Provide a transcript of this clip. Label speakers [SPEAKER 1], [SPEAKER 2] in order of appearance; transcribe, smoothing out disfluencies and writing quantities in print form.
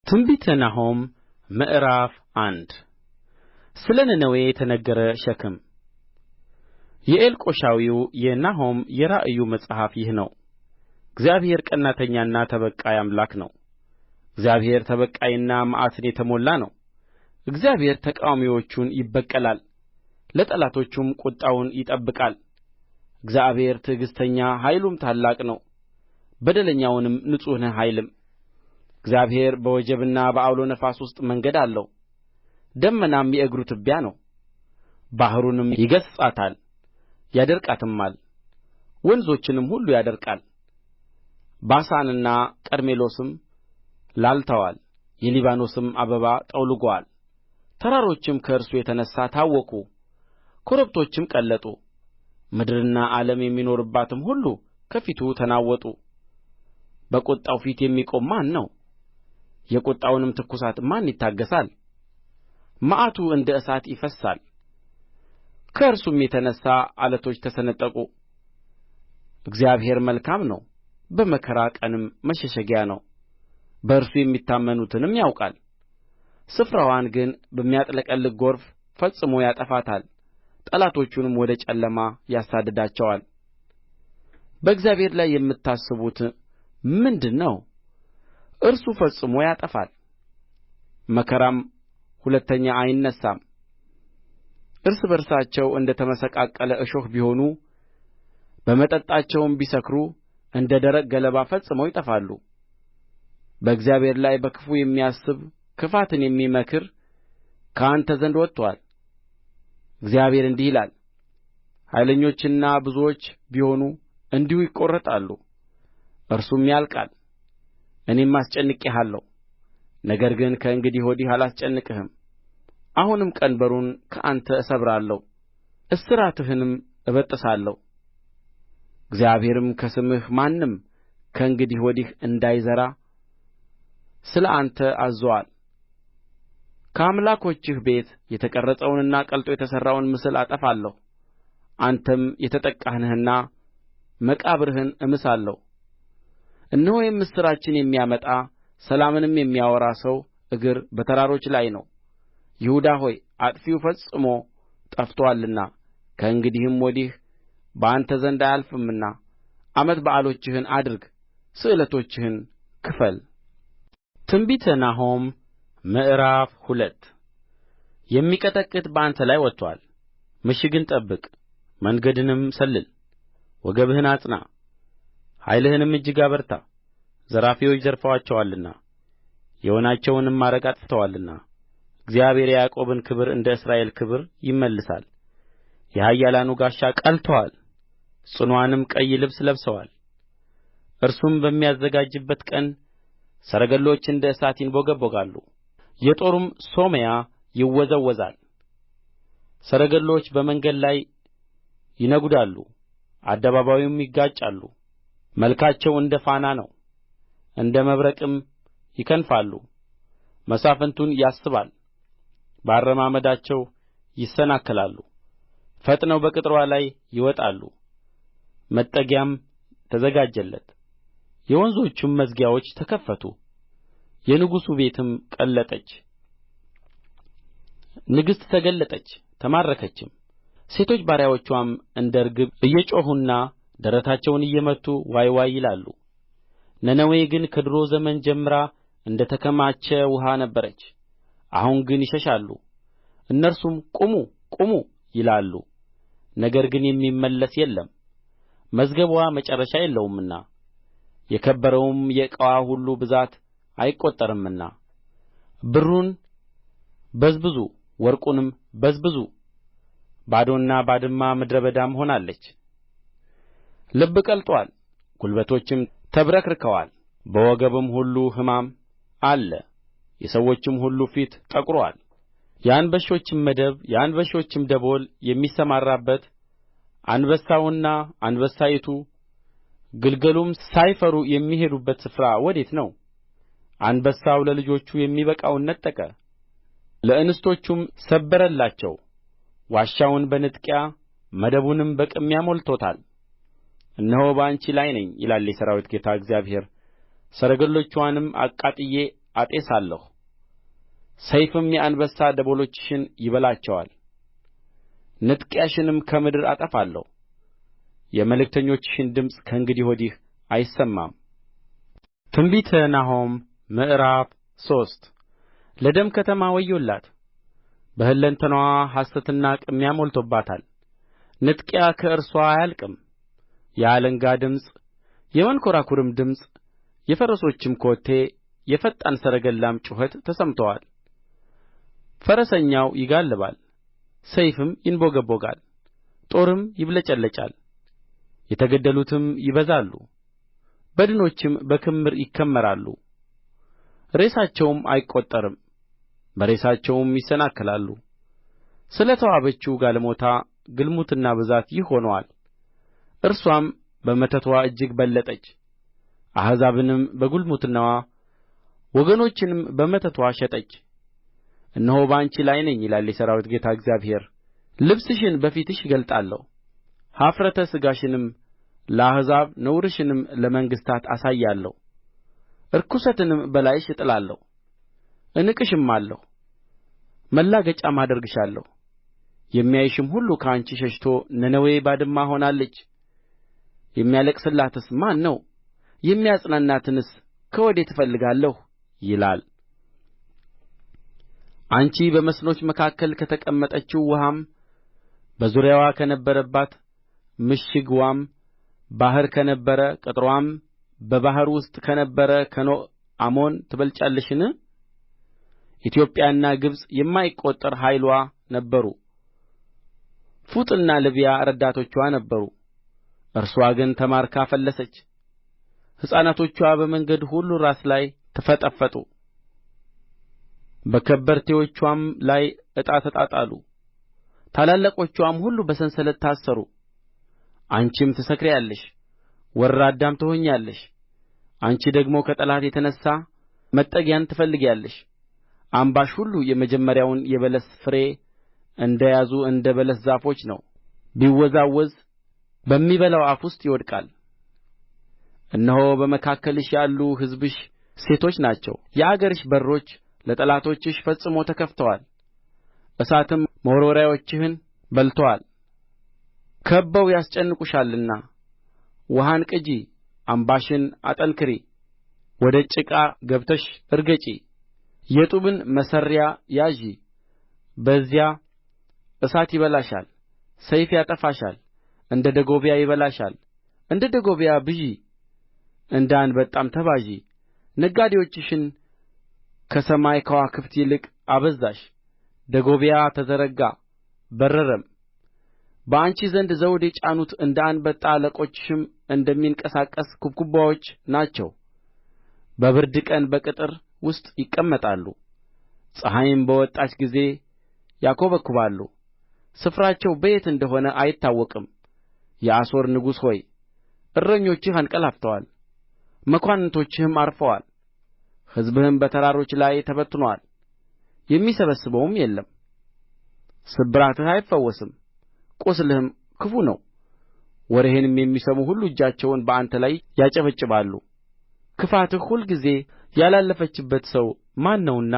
[SPEAKER 1] ትንቢተ ናሆም ምዕራፍ አንድ ስለ ነነዌ የተነገረ ሸክም። የኤልቆሻዊው የናሆም የራእዩ መጽሐፍ ይህ ነው። እግዚአብሔር ቀናተኛና ተበቃይ አምላክ ነው። እግዚአብሔር ተበቃይና መዓትን የተሞላ ነው። እግዚአብሔር ተቃዋሚዎቹን ይበቀላል፣ ለጠላቶቹም ቍጣውን ይጠብቃል። እግዚአብሔር ትዕግሥተኛ ኃይሉም ታላቅ ነው፣ በደለኛውንም ንጹሕ ነህ አይልም። እግዚአብሔር በወጀብና በዐውሎ ነፋስ ውስጥ መንገድ አለው፣ ደመናም የእግሩ ትቢያ ነው። ባሕሩንም ይገሥጻታል ያደርቃትማል፣ ወንዞችንም ሁሉ ያደርቃል። ባሳንና ቀርሜሎስም ላልተዋል፣ የሊባኖስም አበባ ጠውልጎአል። ተራሮችም ከእርሱ የተነሣ ታወኩ፣ ኮረብቶችም ቀለጡ። ምድርና ዓለም የሚኖርባትም ሁሉ ከፊቱ ተናወጡ። በቍጣው ፊት የሚቆም ማን ነው? የቍጣውንም ትኵሳት ማን ይታገሣል? መዓቱ እንደ እሳት ይፈስሳል፣ ከእርሱም የተነሣ ዓለቶች ተሰነጠቁ። እግዚአብሔር መልካም ነው፣ በመከራ ቀንም መሸሸጊያ ነው። በእርሱ የሚታመኑትንም ያውቃል። ስፍራዋን ግን በሚያጥለቀልቅ ጎርፍ ፈጽሞ ያጠፋታል፣ ጠላቶቹንም ወደ ጨለማ ያሳድዳቸዋል። በእግዚአብሔር ላይ የምታስቡት ምንድር ነው? እርሱ ፈጽሞ ያጠፋል፣ መከራም ሁለተኛ አይነሣም። እርስ በርሳቸው እንደ ተመሰቃቀለ እሾህ ቢሆኑ በመጠጣቸውም ቢሰክሩ እንደ ደረቅ ገለባ ፈጽመው ይጠፋሉ። በእግዚአብሔር ላይ በክፉ የሚያስብ ክፋትን የሚመክር ከአንተ ዘንድ ወጥቶአል። እግዚአብሔር እንዲህ ይላል፣ ኃይለኞችና ብዙዎች ቢሆኑ እንዲሁ ይቈረጣሉ፣ እርሱም ያልቃል። እኔም አስጨንቄሃለሁ፣ ነገር ግን ከእንግዲህ ወዲህ አላስጨንቅህም። አሁንም ቀንበሩን ከአንተ እሰብራለሁ፣ እስራትህንም እበጥሳለሁ። እግዚአብሔርም ከስምህ ማንም ከእንግዲህ ወዲህ እንዳይዘራ ስለ አንተ አዝዞአል። ከአምላኮችህ ቤት የተቀረጸውንና ቀልጦ የተሠራውን ምስል አጠፋለሁ። አንተም የተጠቃህ ነህና መቃብርህን እምሳለሁ። እነሆ የምስራችን የሚያመጣ ሰላምንም የሚያወራ ሰው እግር በተራሮች ላይ ነው። ይሁዳ ሆይ አጥፊው ፈጽሞ ጠፍቶአልና ከእንግዲህም ወዲህ በአንተ ዘንድ አያልፍምና ዓመት በዓሎችህን አድርግ፣ ስእለቶችህን ክፈል። ትንቢተ ናሆም ምዕራፍ 2 የሚቀጠቅጥ በአንተ ላይ ወጥቶአል። ምሽግን ጠብቅ፣ መንገድንም ሰልል፣ ወገብህን አጽና፣ ኃይልህንም እጅግ አበርታ። ዘራፊዎች ዘርፈዋቸዋልና የወይናቸውንም ማረግ አጥፍተዋልና እግዚአብሔር የያዕቆብን ክብር እንደ እስራኤል ክብር ይመልሳል። የኃያላኑ ጋሻ ቀልቶአል፣ ጽኑዓንም ቀይ ልብስ ለብሰዋል። እርሱም በሚያዘጋጅበት ቀን ሰረገሎች እንደ እሳት ይንቦገቦጋሉ፣ የጦሩም ሶመያ ይወዛወዛል። ሰረገሎች በመንገድ ላይ ይነጕዳሉ፣ አደባባዩም ይጋጫሉ። መልካቸው እንደ ፋና ነው፣ እንደ መብረቅም ይከንፋሉ። መሳፍንቱን ያስባል፣ በአረማመዳቸው ይሰናከላሉ። ፈጥነው በቅጥርዋ ላይ ይወጣሉ፣ መጠጊያም ተዘጋጀለት። የወንዞቹም መዝጊያዎች ተከፈቱ፣ የንጉሡ ቤትም ቀለጠች። ንግሥት ተገለጠች ተማረከችም። ሴቶች ባሪያዎችዋም እንደ ርግብ እየጮኹና ደረታቸውን እየመቱ ዋይ ዋይ ይላሉ። ነነዌ ግን ከድሮ ዘመን ጀምራ እንደ ተከማቸ ውኃ ነበረች። አሁን ግን ይሸሻሉ፣ እነርሱም ቁሙ ቁሙ ይላሉ። ነገር ግን የሚመለስ የለም፣ መዝገብዋ መጨረሻ የለውምና የከበረውም የዕቃዋ ሁሉ ብዛት አይቈጠርምና። ብሩን በዝብዙ፣ ወርቁንም በዝብዙ፣ ባዶና ባድማ ምድረ በዳም ሆናለች። ልብ ቀልጦአል፣ ጕልበቶችም ተብረክርከዋል። በወገብም ሁሉ ሕማም አለ፣ የሰዎችም ሁሉ ፊት ጠቍሮአል። የአንበሾችም መደብ የአንበሾችም ደቦል የሚሰማራበት አንበሳውና አንበሳይቱ ግልገሉም ሳይፈሩ የሚሄዱበት ስፍራ ወዴት ነው? አንበሳው ለልጆቹ የሚበቃውን ነጠቀ፣ ለእንስቶቹም ሰበረላቸው። ዋሻውን በንጥቂያ መደቡንም በቅሚያ ሞልቶታል። እነሆ በአንቺ ላይ ነኝ ይላል የሠራዊት ጌታ እግዚአብሔር፣ ሰረገሎችዋንም አቃጥዬ አጤሳለሁ፣ ሰይፍም የአንበሳ ደቦሎችሽን ይበላቸዋል። ንጥቂያሽንም ከምድር አጠፋለሁ፣ የመልእክተኞችሽን ድምፅ ከእንግዲህ ወዲህ አይሰማም። ትንቢተ ናሆም ምዕራፍ 3 ለደም ከተማ ወዮላት! በሁለንተናዋ ሐሰትና ቅሚያ ሞልቶባታል። ንጥቂያ ከእርስዋ አያልቅም። የአለንጋ ድምፅ፣ የመንኰራኵርም ድምፅ፣ የፈረሶችም ኮቴ፣ የፈጣን ሰረገላም ጩኸት ተሰምቶአል። ፈረሰኛው ይጋልባል፣ ሰይፍም ይንቦገቦጋል፣ ጦርም ይብለጨለጫል። የተገደሉትም ይበዛሉ፣ በድኖችም በክምር ይከመራሉ። ሬሳቸውም አይቈጠርም፣ በሬሳቸውም ይሰናከላሉ። ስለ ተዋበችው ጋለሞታ ግልሙትና ብዛት ይህ ሆኖአል። እርስዋም በመተትዋ እጅግ በለጠች። አሕዛብንም በግልሙትናዋ ወገኖችንም በመተትዋ ሸጠች። እነሆ በአንቺ ላይ ነኝ ይላል የሠራዊት ጌታ እግዚአብሔር። ልብስሽን በፊትሽ እገልጣለሁ፣ ኀፍረተ ሥጋሽንም ለአሕዛብ ነውርሽንም ለመንግሥታት አሳያለሁ። ርኵሰትንም በላይሽ እጥላለሁ፣ እንቅሽማለሁ፣ ማላገጫም አደርግሻለሁ። የሚያይሽም ሁሉ ከአንቺ ሸሽቶ ነነዌ ባድማ ሆናለች። የሚያለቅስላትስ ማን ነው? የሚያጽናናትንስ ከወዴት እፈልጋለሁ? ይላል። አንቺ በመስኖች መካከል ከተቀመጠችው ውኃም በዙሪያዋ ከነበረባት ምሽግዋም ባሕር ከነበረ ቅጥርዋም በባሕር ውስጥ ከነበረ ከኖእ አሞን ትበልጫለሽን? ኢትዮጵያና ግብጽ የማይቈጠር ኃይልዋ ነበሩ። ፉጥና ልብያ ረዳቶችዋ ነበሩ። እርስዋ ግን ተማርካ ፈለሰች። ሕፃናቶችዋ በመንገድ ሁሉ ራስ ላይ ተፈጠፈጡ፣ በከበርቴዎችዋም ላይ ዕጣ ተጣጣሉ። ታላላቆችዋም ሁሉ በሰንሰለት ታሰሩ። አንቺም ትሰክሪአለሽ፣ ወራዳም ትሆኛለሽ። አንቺ ደግሞ ከጠላት የተነሣ መጠጊያን ትፈልጊአለሽ። አምባሽ ሁሉ የመጀመሪያውን የበለስ ፍሬ እንደ ያዙ እንደ በለስ ዛፎች ነው። ቢወዛወዝ በሚበላው አፍ ውስጥ ይወድቃል። እነሆ በመካከልሽ ያሉ ሕዝብሽ ሴቶች ናቸው። የአገርሽ በሮች ለጠላቶችሽ ፈጽሞ ተከፍተዋል። እሳትም መወርወሪያዎችሽን በልቶአል። ከብበው ያስጨንቁሻልና ውኃን ቅጂ፣ አምባሽን አጠንክሪ፣ ወደ ጭቃ ገብተሽ እርገጪ። የጡብን መሠሪያ ያዢ፣ በዚያ እሳት ይበላሻል፣ ሰይፍ ያጠፋሻል፣ እንደ ደጎብያ ይበላሻል። እንደ ደጎብያ ብዢ፣ እንደ አንበጣም ተባዢ። ነጋዴዎችሽን ከሰማይ ከዋክብት ይልቅ አበዛሽ። ደጎብያ ተዘረጋ በረረም። በአንቺ ዘንድ ዘውድ የጫኑት እንደ አንበጣ አለቆችሽም እንደሚንቀሳቀሱ ኩብኩባዎች ናቸው። በብርድ ቀን በቅጥር ውስጥ ይቀመጣሉ፣ ፀሐይም በወጣች ጊዜ ያኰበኵባሉ። ስፍራቸው በየት እንደ ሆነ አይታወቅም። የአሦር ንጉሥ ሆይ እረኞችህ አንቀላፍተዋል፣ መኳንንቶችህም ዐርፈዋል። ሕዝብህም በተራሮች ላይ ተበትኖአል፣ የሚሰበስበውም የለም። ስብራትህ አይፈወስም፣ ቍስልህም ክፉ ነው። ወሬህንም የሚሰሙ ሁሉ እጃቸውን በአንተ ላይ ያጨበጭባሉ። ክፋትህ ሁልጊዜ ያላለፈችበት ሰው ማን ነውና